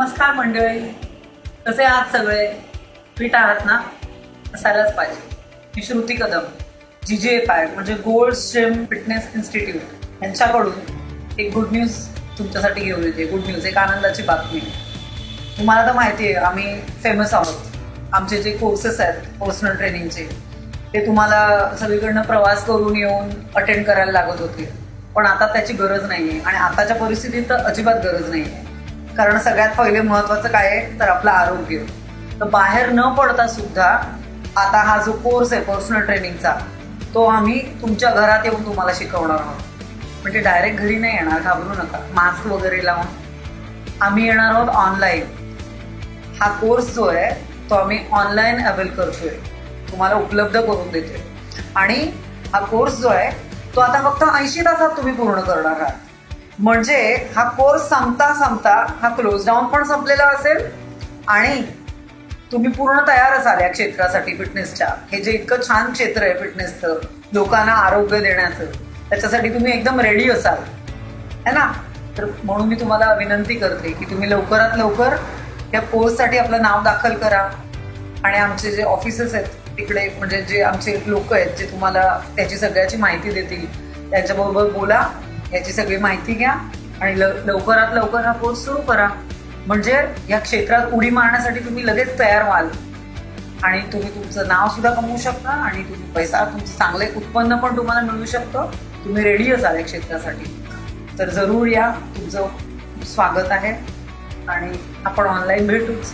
नमस्कार मंडळी, कसे आहात सगळे? फिट आहात ना? असायलाच पाहिजे. मी श्रुती कदम, GGFI म्हणजे गोल्ड स्ट्रीम फिटनेस इन्स्टिट्यूट यांच्याकडून एक गुड न्यूज तुमच्यासाठी घेऊन येते. गुड न्यूज, एक आनंदाची बातमी. तुम्हाला तर माहिती आहे आम्ही फेमस आहोत. आमचे जे कोर्सेस आहेत पर्सनल ट्रेनिंगचे ते तुम्हाला सगळीकडनं प्रवास करून येऊन अटेंड करायला लागत होते, पण आता त्याची गरज नाहीये आणि आताच्या परिस्थितीत तर अजिबात गरज नाहीये. कारण सगळ्यात पहिले महत्वाचं काय आहे तर आपलं आरोग्य. तर बाहेर न पडता सुद्धा आता हा जो कोर्स आहे पर्सनल ट्रेनिंगचा तो आम्ही तुमच्या घरात येऊन तुम्हाला शिकवणार आहोत. म्हणजे डायरेक्ट घरी नाही येणार, घाबरू नका. मास्क वगैरे लावून आम्ही येणार आहोत ऑनलाईन. हा कोर्स जो आहे तो आम्ही ऑनलाईन अवेल करतोय, तुम्हाला उपलब्ध करून देतोय. आणि हा कोर्स जो आहे तो आता फक्त 80 तासात तुम्ही पूर्ण करणार आहात. म्हणजे हा कोर्स संपता संपता हा क्लोज डाऊन पण संपलेला असेल आणि तुम्ही पूर्ण तयार असाल या क्षेत्रासाठी, फिटनेसच्या. हे जे इतकं छान क्षेत्र आहे फिटनेसचं, लोकांना आरोग्य देण्याचं, त्याच्यासाठी तुम्ही एकदम रेडी असाल, है ना? तर म्हणून मी तुम्हाला विनंती करते की तुम्ही लवकरात लवकर या कोर्ससाठी आपलं नाव दाखल करा. आणि आमचे जे ऑफिसेस आहेत तिकडे, म्हणजे जे आमचे लोक आहेत जे तुम्हाला त्याची सगळ्याची माहिती देतील, त्यांच्याबरोबर बोला, याची सगळी माहिती घ्या आणि लवकरात लवकर हा कोर्स सुरू करा. म्हणजे या क्षेत्रात उडी मारण्यासाठी तुम्ही लगेच तयार व्हाल आणि तुम्ही तुमचं नाव सुद्धा कमवू शकता आणि तुम्ही पैसा, तुमचं चांगले उत्पन्न पण तुम्हाला मिळू शकतं. तुम्ही रेडी असाल या क्षेत्रासाठी. तर जरूर या, तुमचं स्वागत आहे आणि आपण ऑनलाईन भेटूच.